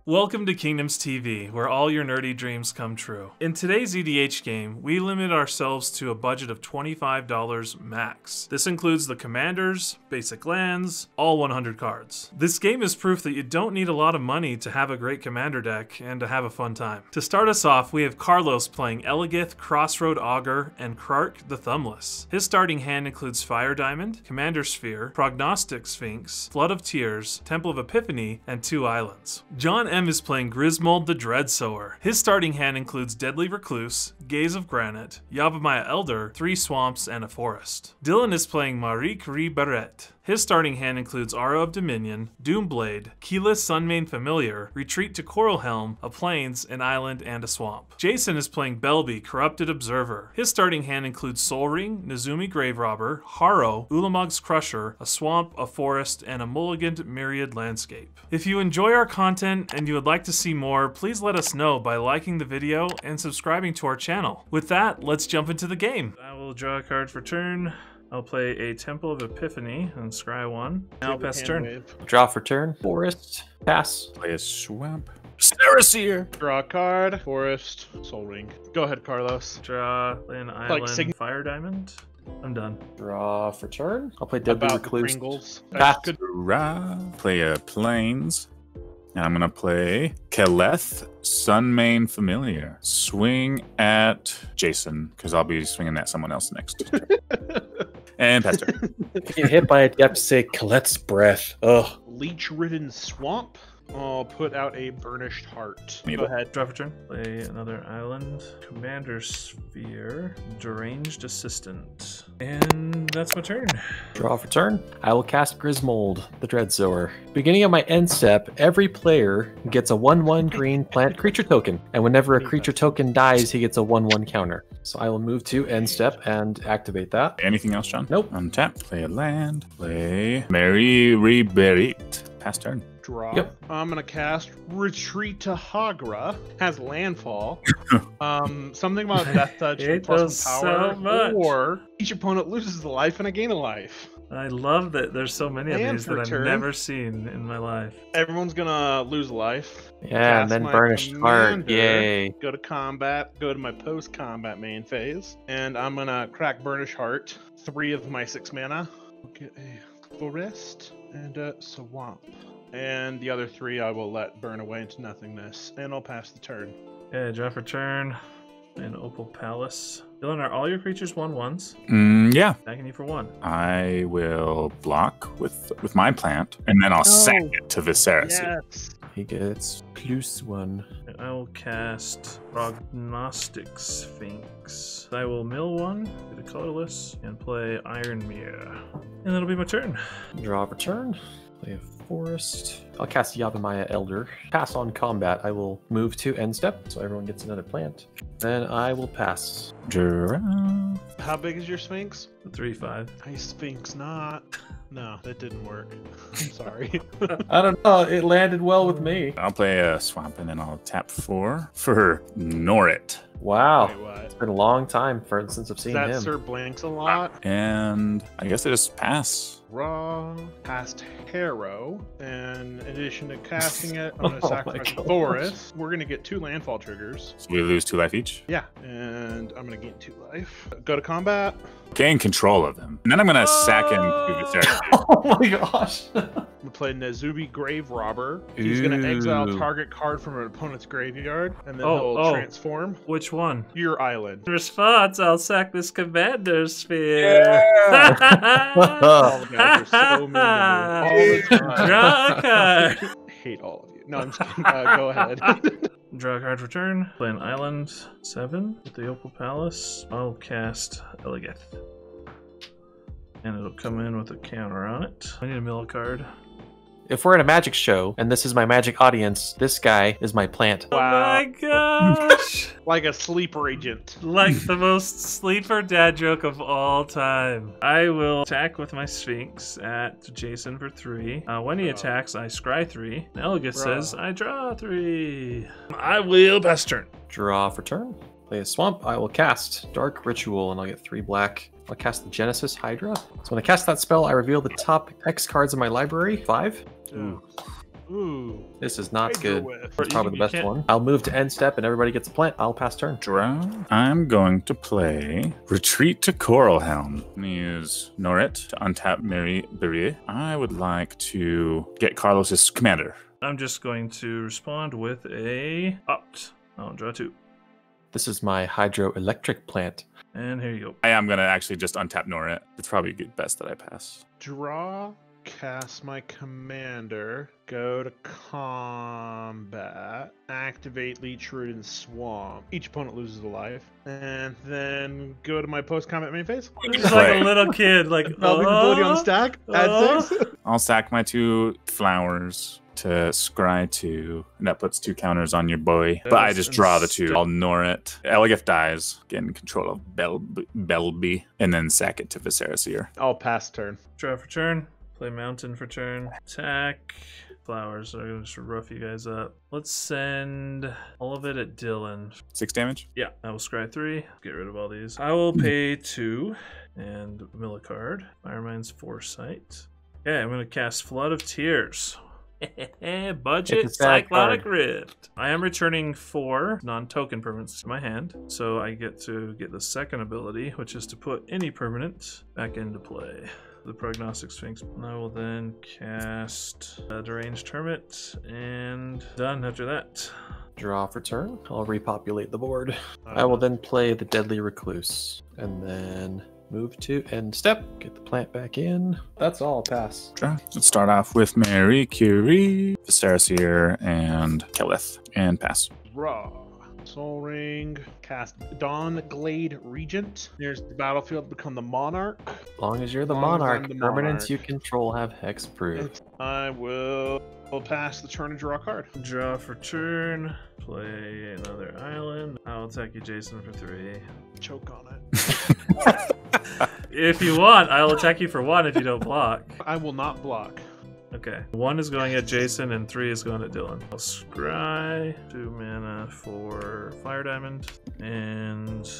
Welcome to Kingdoms TV, where all your nerdy dreams come true. In today's EDH game, we limit ourselves to a budget of $25 max. This includes the commanders, basic lands, all 100 cards. This game is proof that you don't need a lot of money to have a great commander deck and to have a fun time. To start us off, we have Carlos playing Eligeth, Crossroad Augur, and Krark the Thumbless. His starting hand includes Fire Diamond, Commander Sphere, Prognostic Sphinx, Flood of Tears, Temple of Epiphany, and 2 islands. John M is playing Grismold the Dreadsower. His starting hand includes Deadly Recluse, Gaze of Granite, Yavimaya Elder, 3 swamps, and a forest. Dylan is playing Merieke. His starting hand includes Aura of Dominion, Doomblade, Keyless Sunmane Familiar, Retreat to Coral Helm, a Plains, an Island, and a Swamp. Jason is playing Belbe, Corrupted Observer. His starting hand includes Soul Ring, Nezumi Graverobber, Harrow, Ulamog's Crusher, a Swamp, a Forest, and a mulliganed Myriad Landscape. If you enjoy our content and you would like to see more, please let us know by liking the video and subscribing to our channel. With that, let's jump into the game. I will draw a card for turn. I'll play a Temple of Epiphany on scry 1. I'll pass turn. Draw for turn. Forest. Pass. Play a swamp. Seer. Draw a card. Forest. Soul Ring. Go ahead, Carlos. Draw an island. Fire Diamond. I'm done. Draw for turn. I'll play Deadly Recluse. Pass. Draw. Play a Plains. And I'm gonna play Keleth, Sunmane Familiar. Swing at Jason, because I'll be swinging at someone else next. And pass turn. Get hit by it, you have to say Colette's Breath. Ugh. Leech-ridden Swamp. I'll put out a Burnished Heart. Go ahead. Draw for turn. Play another island. Commander Sphere. Deranged Assistant. And that's my turn. Draw for turn. I will cast Grismold, the Dreadsower. Beginning of my end step, every player gets a 1/1 green plant creature token. And whenever a creature token dies, he gets a 1/1 counter. So I will move to end step and activate that. Anything else, John? Nope. Untap. Play a land. Play Merieke. Pass turn. Draw. Yep. I'm gonna cast Retreat to Hagra. Has landfall. Something about Death Touch and plus power. So much. Or each opponent loses a life and I gain a life. I love that there's so many of these that I've never seen in my life. Everyone's gonna lose a life. Yeah, and then Burnished Heart. Yay. Go to combat. Go to my post-combat main phase. And I'm gonna crack Burnished Heart. 3 of my 6 mana. I'll get a Forest and a Swamp. And the other 3 I will let burn away into nothingness. And I'll pass the turn. Okay, draw for turn. An Opal Palace. Dylan, are all your creatures 1/1s? Yeah. Attacking you for 1. I will block with my plant, and then I'll sack it to Viserys. Yes. He gets +1. I will cast Prognostic Sphinx. I will mill 1, get a colorless, and play Ironmere. And that'll be my turn. Draw for turn. Play a Forest. I'll cast Yavimaya Elder. Pass on combat. I will move to end step, so everyone gets another plant. Then I will pass. Draw. How big is your Sphinx? 3/5. Nice Sphinx, not. No, that didn't work. I'm sorry. I don't know. It landed well with me. I'll play a swamp, and then I'll tap 4 for Norit. Wow. Wait, what? It's been a long time since I've seen That him. Sir blanks a lot. And I guess I just pass. Raw. Past Harrow. And in addition to casting it, I'm going to Oh sacrifice my gosh. Forest. We're going to get 2 landfall triggers. So we lose 2 life each. Yeah. And I'm going to gain 2 life. Go to combat. Gain control of them. And then I'm going to sack him to Viserys. Oh my gosh. I'm going to play Nezumi Graverobber. He's going to exile target card from an opponent's graveyard. And then he'll transform. Which one? Your island. In response, I'll sack this Commander Sphere. Yeah. All the guys are so mean to me all the time. Draw a card. I hate all of you. No, I'm just kidding. Go ahead. Draw a card for turn. Play an island 7 with the Opal Palace. I'll cast Eligeth. And it'll come in with a counter on it. I need a mill card. If we're at a magic show and this is my magic audience, this guy is my plant. Wow. Oh my gosh! Like a sleeper agent. Like the most sleeper dad joke of all time. I will attack with my Sphinx at Jason for 3. When he attacks, I scry 3. Eligeth says, I draw 3. I will pass turn. Draw for turn. Play a swamp. I will cast Dark Ritual and I'll get 3 black. I'll cast the Genesis Hydra. So when I cast that spell, I reveal the top X cards in my library. 5. Ooh. Ooh. This is not Hydro good. Whiff. It's probably the You best can't- one. I'll move to end step and everybody gets a plant. I'll pass turn. Draw. I'm going to play Retreat to Coral Helm. I'm going to use Norit to untap Merieke. I would like to get Carlos's commander. I'm just going to respond with a opt. I'll draw 2. This is my hydroelectric plant. And here you go. I am going to actually just untap Norit. It's probably best that I pass. Draw, cast my commander, go to combat, activate Leech Root and Swamp. Each opponent loses a life. And then go to my post-combat main phase. Just like a little kid, like, Belbe ability on the stack, add 6. I'll sack my 2 flowers to scry 2. And that puts 2 counters on your boy. But I just draw the 2. I'll Norit. Eligeth dies. Get in control of Belbe. And then sack it to Viserys. I'll pass turn. Draw for turn. Play mountain for turn. Attack. Flowers are going to rough you guys up. Let's send all of it at Dylan. 6 damage. Yeah, I will scry 3. Get rid of all these. I will pay 2 and mill a card. Firemind's Foresight. Okay, I'm going to cast Flood of Tears. Budget It's a sad Cyclonic card. Rift. I am returning 4 non-token permanents to my hand, so I get to get the second ability, which is to put any permanent back into play. The Prognostic Sphinx. I will then cast a Deranged Hermit, and done after that. Draw for turn. I'll repopulate the board. I will then play the Deadly Recluse. And then move to end step. Get the plant back in. That's all. Pass. Draw. Let's start off with Merieke, Viserys, and Eligeth. And pass. Draw. Soul Ring. Cast Dawn Glade Regent. There's the battlefield, become the Monarch. As long as you're the As long as I'm monarch, the permanents you monarch. control have hexproof. I will pass the turn and draw a card. Draw for turn. Play another island. I'll attack you, Jason, for 3. Choke on it. If you want, I'll attack you for 1 if you don't block. I will not block. Okay. 1 is going at Jason and 3 is going at Dylan. I'll scry 2 mana for Fire Diamond and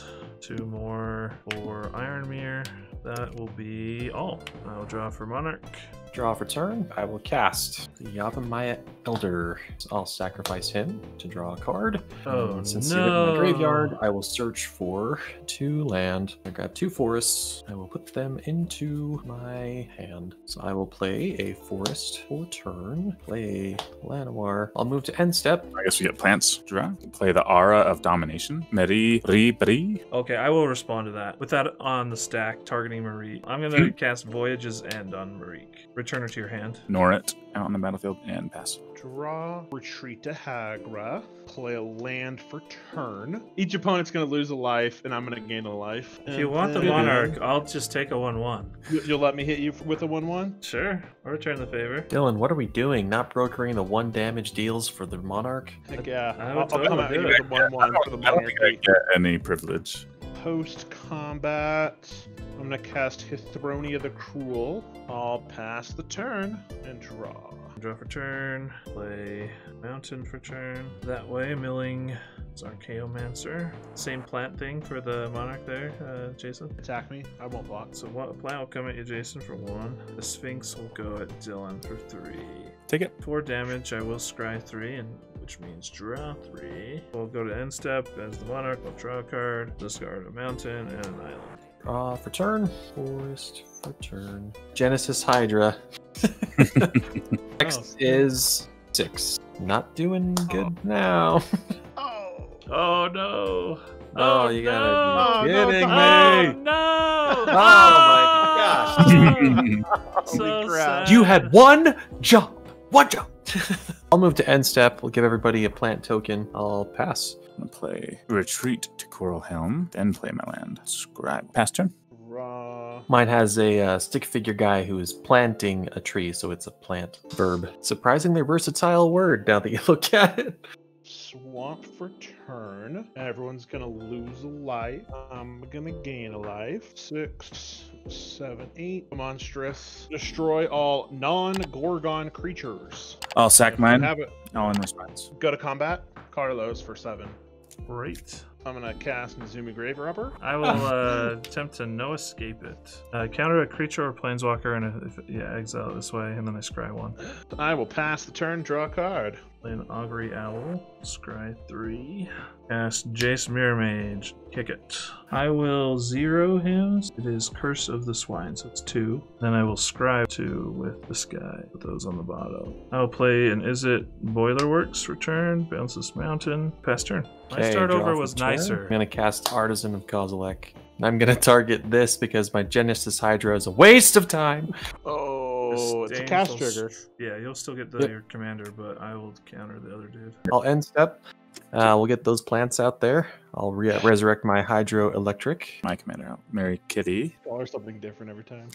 2 more for Ironmere. That will be all. I'll draw for Monarch. Draw for turn. I will cast the Yavimaya Elder. I'll sacrifice him to draw a card. Oh, And since he's in my no. graveyard, I will search for 2 land. I grab 2 forests. I will put them into my hand. So I will play a forest for turn. Play Llanowar. I'll move to end step. I guess we get plants. Draw. Play the Aura of Domination. Merieke. Okay, I will respond to that. With that on the stack, targeting Merieke. I'm going to cast Voyage's End on Merieke. Return her to your hand. Norit out on the battlefield and pass. Draw, retreat to Hagra, play a land for turn. Each opponent's going to lose a life, and I'm going to gain a life. If you want the then- Monarch, I'll just take a 1/1. You'll let me hit you with a 1/1? Sure, I'll return the favor. Dylan, what are we doing? Not brokering the 1 damage deals for the Monarch? Heck yeah. I I'll would come totally at do you it. with a 1/1 for the I don't Monarch. think I get any privilege. Post-combat, I'm going to cast Hithronia the Cruel. I'll pass the turn and draw. Draw for turn, play Mountain for turn. That way, milling Archaeomancer. Same plant thing for the Monarch there, Jason. Attack me. I won't block. So what plant will come at you, Jason, for 1. The Sphinx will go at Dylan for 3. Take it. 4 damage, I will scry 3, and which means draw 3. We'll go to end step as the Monarch. We'll draw a card, discard a mountain and an island. Draw for turn. Forest for turn. Genesis Hydra. Next is 6. Not doing good now. Oh! Oh no! Oh, you gotta be no, kidding Oh me. no! Oh my gosh. So Holy crap. sad. You had 1 jump. 1 jump. I'll move to end step. We'll give everybody a plant token. I'll pass. I'm gonna play Retreat to Coral Helm, then play my land. Scribe. Pass turn. Raw. Mine has a stick figure guy who is planting a tree, so it's a plant verb. Surprisingly versatile word now that you look at it. Swamp for turn. Everyone's gonna lose a life. I'm gonna gain a life. 6, 7, 8. Monstrous. Destroy all non-Gorgon creatures. I'll sack mine. Have it. All in response. Go to combat. Carlos for 7. Great. I'm gonna cast Nezumi Grave Robber. I will attempt to no escape it. Counter a creature or planeswalker, and exile it this way, and then I scry 1. I will pass the turn, draw a card. Play an Augury Owl, scry 3. Cast Jace Mirror Mage, kick it. I will 0 him. It is Curse of the Swine, so it's 2. Then I will scry 2 with this guy. Put those on the bottom. I will play an Izzet Boilerworks, return, bounce this mountain, pass turn. My start over was nicer. I'm gonna cast Artisan of Kozilek. And I'm gonna target this because my Genesis Hydra is a waste of time. Oh, it's a cast trigger. Yeah, you'll still get your commander, but I will counter the other dude. I'll end step. We'll get those plants out there. I'll resurrect my Hydroelectric. My commander out. Merieke. Or something different every time.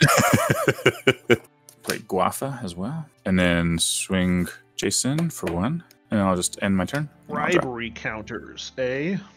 Play Guafa as well. And then swing Jason for 1. And I'll just end my turn. Bribery counters.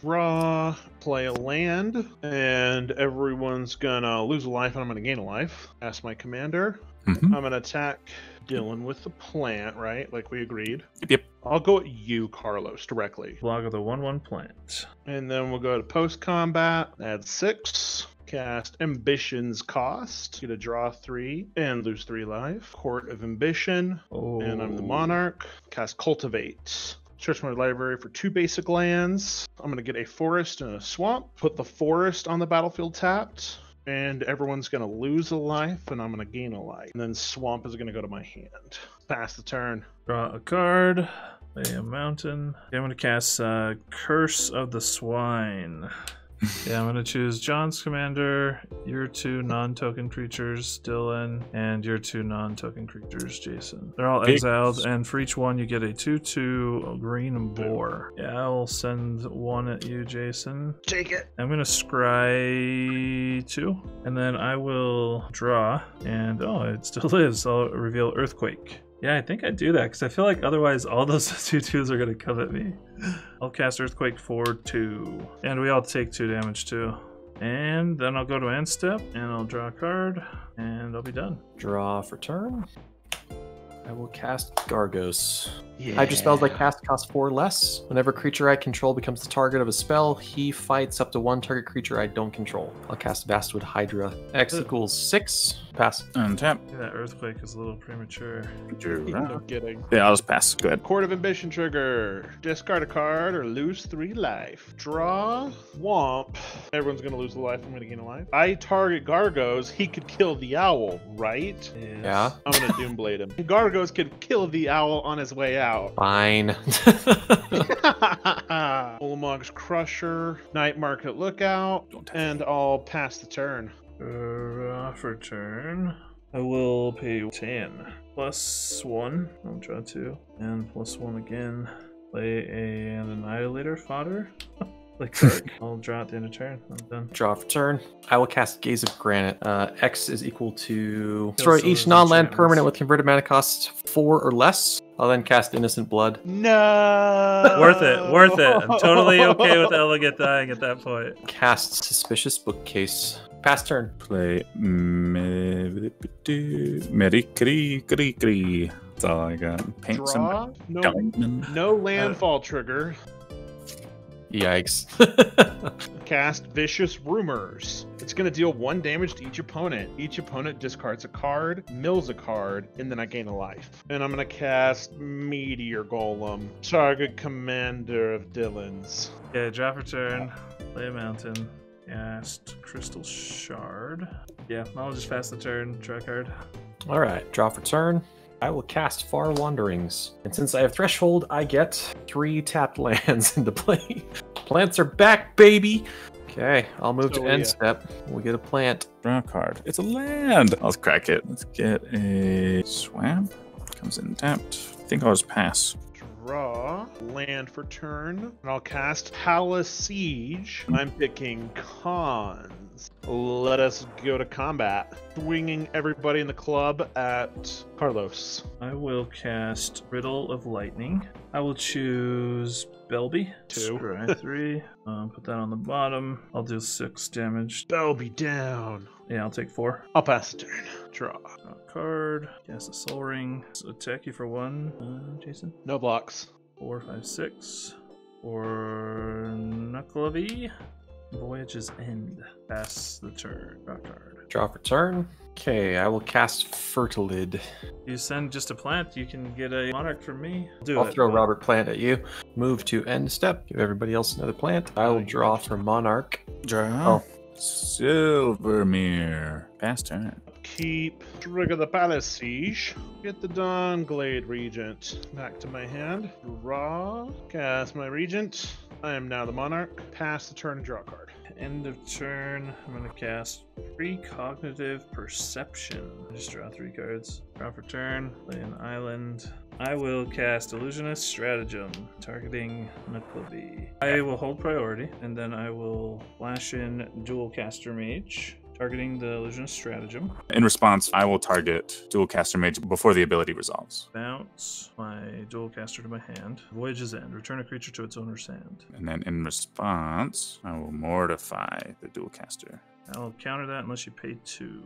Draw, play a land, and everyone's gonna lose a life and I'm gonna gain a life. Ask my commander. I'm gonna attack Dylan with the plant, right? Like we agreed. Yep. I'll go at you, Carlos, directly. Log of the 1/1 plant. And then we'll go to post combat, add 6. Cast Ambition's Cost. Get a draw 3 and lose 3 life. Court of Ambition. And I'm the Monarch. Cast Cultivate. Search my library for 2 basic lands. I'm going to get a forest and a swamp. Put the forest on the battlefield tapped. And everyone's going to lose a life, and I'm going to gain a life. And then swamp is going to go to my hand. Pass the turn. Draw a card. Play a mountain. Okay, I'm going to cast Curse of the Swine. Yeah, I'm going to choose John's commander, your 2 non-token creatures, Dylan, and your 2 non-token creatures, Jason. They're all exiled, and for each one you get a 2/2 green boar. Yeah, I'll send 1 at you, Jason. Take it. I'm going to scry 2, and then I will draw, and it still lives. I'll reveal Earthquake. Yeah, I think I do that, because I feel like otherwise all those 2/2s are going to come at me. I'll cast Earthquake for 2. And we all take 2 damage too. And then I'll go to end step, and I'll draw a card, and I'll be done. Draw for turn. I will cast Gargos. Hydra spells I cast cost 4 less. Whenever a creature I control becomes the target of a spell, he fights up to 1 target creature I don't control. I'll cast Vastwood Hydra. X equals 6. Pass. Untap. Yeah, that Earthquake is a little premature. No kidding. Yeah, I'll just pass. Go ahead. Court of Ambition trigger. Discard a card or lose 3 life. Draw. Womp. Everyone's going to lose a life. I'm going to gain a life. I target Gargos. He could kill the owl, right? Yes. Yeah. I'm going to Doomblade him. Gargos could kill the owl on his way out. Fine. Ulamog's Crusher. Night Market Lookout. And I'll pass the turn. For turn, I will pay 10. +1. I'll draw 2. And +1 again. Play an Annihilator fodder. Like Krark. I'll draw at the end of turn. I'm done. Draw for turn. I will cast Gaze of Granite. X is equal to destroy each non-land permanent with converted mana cost 4 or less. I'll then cast Innocent Blood. No! Worth it. Worth it. I'm totally okay with Eligeth dying at that point. Cast Suspicious Bookcase. Pass turn. Play Merieke. That's all I got. Paint Draw. some diamond. No landfall trigger. Yikes. Cast Vicious Rumors. It's going to deal 1 damage to each opponent. Each opponent discards a card, mills a card, and then I gain a life. And I'm going to cast Meteor Golem. Target commander of Dylan's. Okay, draw for turn. Play a mountain. Cast Crystal Shard. Yeah, I'll just pass the turn. Draw a card. Alright, draw for turn. I will cast Far Wanderings. And since I have Threshold, I get 3 tapped lands into play. Plants are back, baby! Okay, I'll move to end step. We'll get a plant. Draw a card. It's a land! Let's crack it. Let's get a swamp. Comes in tapped. I think I'll just pass. Draw land for turn, and I'll cast Palace Siege. I'm picking cons. Let us go to combat. Swinging everybody in the club at Carlos. I will cast Riddle of Lightning. I will choose Belbe. 2. Scry 3. Put that on the bottom. I'll do 6 damage. Belbe down. Yeah, I'll take 4. I'll pass the turn. Draw. Draw a card. Cast a Soul Ring. So attack you for 1. Jason. No blocks. 4, 5, 6. or Nucklevy. Voyage's End. Pass the turn. Draw card. Draw for turn. Okay, I will cast Fertilid. You send just a plant, you can get a monarch from me. I'll throw Robert Plant at you. Move to end step. Give everybody else another plant. I will draw for Monarch. Draw. Silvermere. Pass turn. Keep trigger the palace siege. Get the Dawnglade Regent back to my hand. Draw. Cast my Regent. I am now the Monarch. Pass the turn and draw a card. End of turn, I'm going to cast Precognitive Perception. Just draw 3 cards. Draw for turn, play an island. I will cast Illusionist Stratagem, targeting Nucklevy. I will hold priority, and then I will flash in Dual Caster Mage, targeting the Illusionist Stratagem. In response, I will target Dual Caster Mage before the ability resolves. Bounce my Dual Caster to my hand. Voyage's End. Return a creature to its owner's hand. And then in response, I will mortify the Dual Caster. I'll counter that unless you pay 2.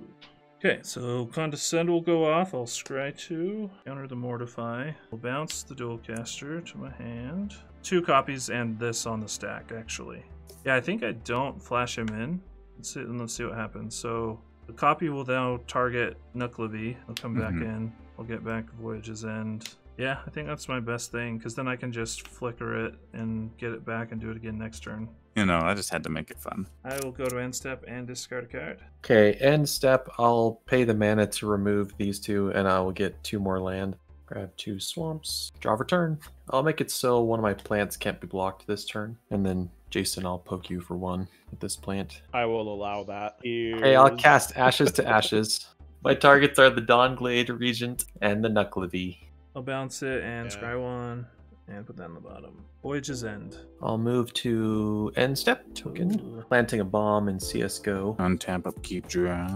Okay, so Condescend will go off. I'll scry 2. Counter the Mortify. I'll bounce the Dual Caster to my hand. 2 copies and this on the stack, actually. Yeah, I think I don't flash him in. Let's see what happens. So the copy will now target Nucklevy. I'll come back in. I'll get back Voyage's End. Yeah, I think that's my best thing, because then I can just flicker it and get it back and do it again next turn. You know, I just had to make it fun. I will go to end step and discard a card. Okay, end step. I'll pay the mana to remove these 2, and I will get 2 more land. Grab 2 swamps. Draw for turn. I'll make it so one of my plants can't be blocked this turn. And then, Jason, I'll poke you for 1 with this plant. I will allow that. Okay, I'll cast Ashes to Ashes. My targets are the Dawnglade Regent and the Nucklevy. I'll bounce it and scry 1 and put that on the bottom. Voyage's End. I'll move to end step token. Ooh. Planting a bomb in CSGO. Untap, upkeep, draw.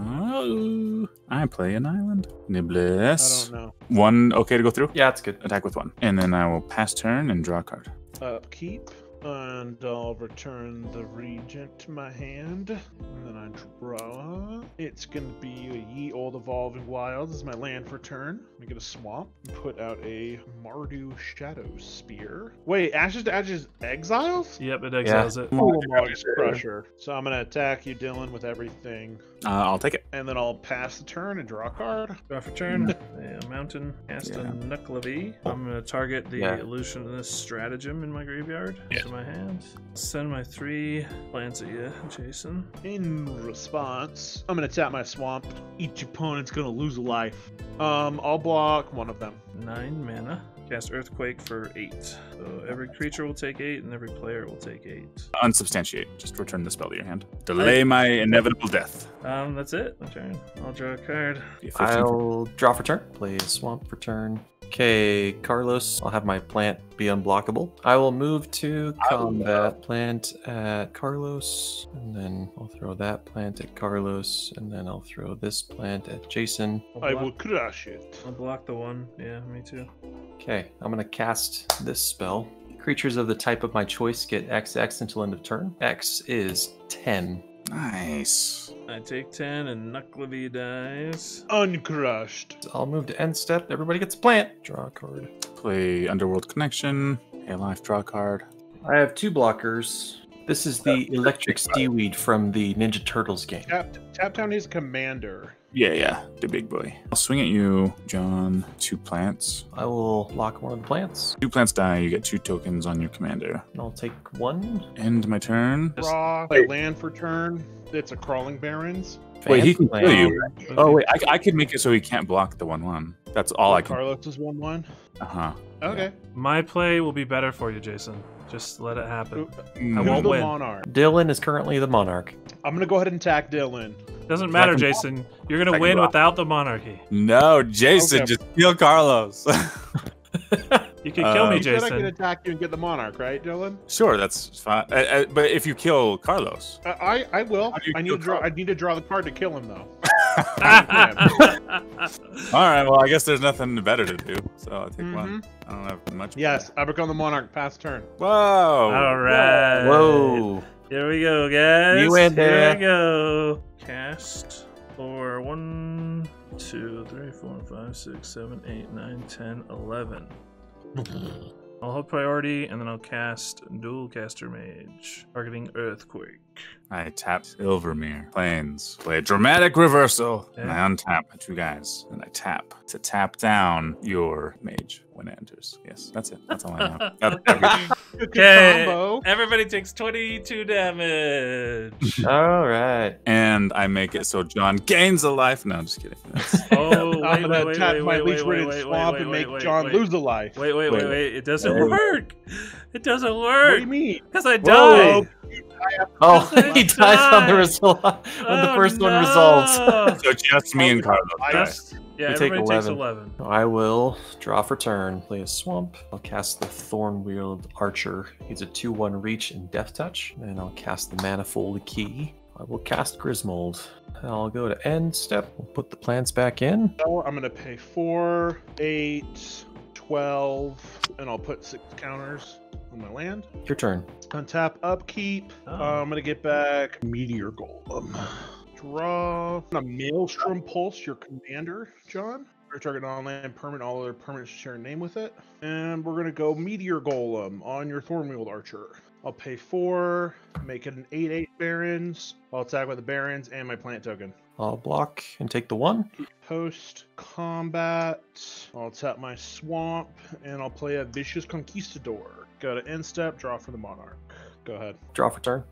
I play an island. Niblis. I don't know. 1 okay to go through? Yeah, it's good. Attack with 1. And then I will pass turn and draw a card. Upkeep. And I'll return the Regent to my hand. And then I draw. It's going to be a Ye Old Evolving Wilds. This is my land for turn. I get a swamp. Put out a Mardu Shadow Spear. Wait, Ashes to Ashes exiles? Yep, it exiles it. Oh, Mardu's Crusher. So I'm going to attack you, Dylan, with everything. I'll take it. And then I'll pass the turn and draw a card. Draw for turn. A mountain. Cast a Nucklevy. I'm going to target the Illusionist Stratagem in my graveyard. To my hand. Send my 3 plants at you, Jason. In response, I'm going to tap my swamp. Each opponent's going to lose a life. I'll block one of them. 9 mana. Cast Earthquake for 8. So every creature will take 8, and every player will take 8. Unsubstantiate. Just return the spell to your hand. Delay my inevitable death. That's it. My turn. I'll draw a card. I'll draw for turn. Play a swamp for turn. Okay, Carlos, I'll have my plant be unblockable. I will move to combat. Plant at Carlos, and then I'll throw that plant at Carlos, and then I'll throw this plant at Jason. I will crush it. I'll block the 1. Yeah, me too. Okay, I'm going to cast this spell. Creatures of the type of my choice get XX until end of turn. X is 10. Nice. I take 10 and Nucklevy dies. Uncrushed. I'll move to end step. Everybody gets a plant. Draw a card. Play Underworld Connection. Pay a life, draw a card. I have 2 blockers. This is the Electric Seaweed from the Ninja Turtles game. Tap down his commander. Yeah, the big boy. I'll swing at you, John. 2 plants. I will lock one of the plants. 2 plants die, you get 2 tokens on your commander. And I'll take 1. End my turn. Draw a land for turn. It's a Crawling Barrens. Wait, he can Land. kill you. Oh, wait, I could make it so he can't block the 1/1. That's all I can. Carlos is 1/1. Uh-huh. Okay. My play will be better for you, Jason. Just let it happen. Mm. I Who's won't the win. Monarch? Dylan is currently the Monarch. I'm gonna go ahead and attack Dylan. Doesn't matter, Second Jason. You're gonna Second win block. without the monarchy. No, Jason, Okay. just kill Carlos. You can kill me, You said I could Jason. attack you and get the Monarch, right, Dylan? Sure, that's fine. But if you kill Carlos, I will. How do you I need kill to draw. Carlos? I need to draw the card to kill him, though. all right. Well, I guess there's nothing better to do, so I'll take Mhm. 1. I don't have much. Yes, I become the Monarch. Pass turn. Whoa. All right. Whoa. Here we go, guys. You in Here there. we go. Cast for 1, 2, 3, 4, 5, 6, 7, 8, 9, 10, 11. I'll hold priority, and then I'll cast Dual Caster Mage, targeting Earthquake. I tap Silvermere. Plains. Play a dramatic reversal. Okay. And I untap my 2 guys. And I tap to tap down your mage when it enters. Yes, that's it. That's all I know. That's everything. Okay, Combo. everybody takes 22 damage. All right. And I make it so John gains a life. No, I'm just kidding. Oh, I'm wait, gonna wait, tap wait, my wait, leech wait, rated wait, swamp wait, and wait, make wait, John wait. lose a life. Wait, Wait. it doesn't Wait. work. It doesn't What do you work. mean? Because I Whoa. died. Oh, Because he dies on the die. result when the Oh, first one no. resolves. So just me and Carlos. Just, yeah, We take everybody takes 11. 11. I will draw for turn, play a swamp. I'll cast the Thorn-Wheeled Archer. He's a 2/1 reach and death touch. And I'll cast the Manifold Key. I will cast Grismold. I'll go to end step. We'll put the plants back in. So I'm gonna pay 4, 8, 12, and I'll put 6 counters on my land. Your turn. Untap, upkeep. Oh. I'm gonna get back Meteor Golem. Draw. A Maelstrom Pulse, your commander, John. Or target on-land permanent, all other permanents share a name with it. And we're gonna go Meteor Golem on your Thorn-Wheeled Archer. I'll pay 4, make it an 8/8 Barons. I'll attack with the Barons and my plant token. I'll block and take the 1. Post combat, I'll tap my swamp and I'll play a Vicious Conquistador. Go to end step, draw for the Monarch. Go ahead. Draw for turn.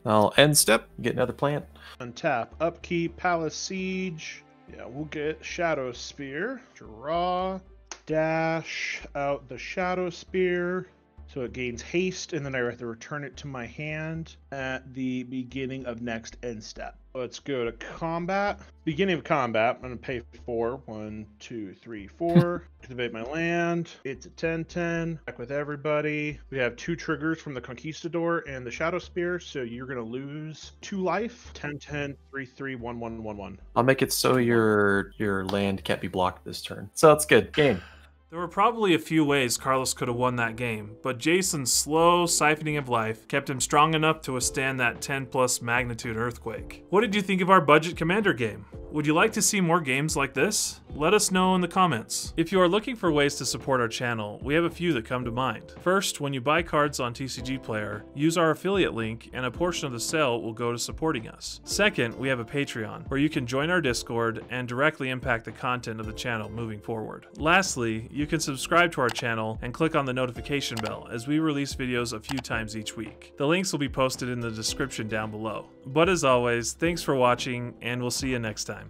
I'll end step, get another plant. Untap, upkeep, Palace Siege. Yeah, we'll get Shadow Spear. Draw, dash out the Shadow Spear. So it gains haste, and then I have to return it to my hand at the beginning of next end step. Let's go to combat. Beginning of combat, I'm going to pay 4. 1, 2, 3, 4. Activate my land. It's a 10/10. Back with everybody. We have 2 triggers from the Conquistador and the Shadow Spear, so you're going to lose 2 life. 10/10, 3/3, 1/1/1/1. I'll make it so your land can't be blocked this turn. So that's good. Game. There were probably a few ways Carlos could have won that game, but Jason's slow siphoning of life kept him strong enough to withstand that 10+ magnitude earthquake. What did you think of our budget commander game? Would you like to see more games like this? Let us know in the comments. If you are looking for ways to support our channel, we have a few that come to mind. First, when you buy cards on TCG Player, use our affiliate link and a portion of the sale will go to supporting us. Second, we have a Patreon, where you can join our Discord and directly impact the content of the channel moving forward. Lastly, you can subscribe to our channel and click on the notification bell as we release videos a few times each week. The links will be posted in the description down below. But as always, thanks for watching and we'll see you next time.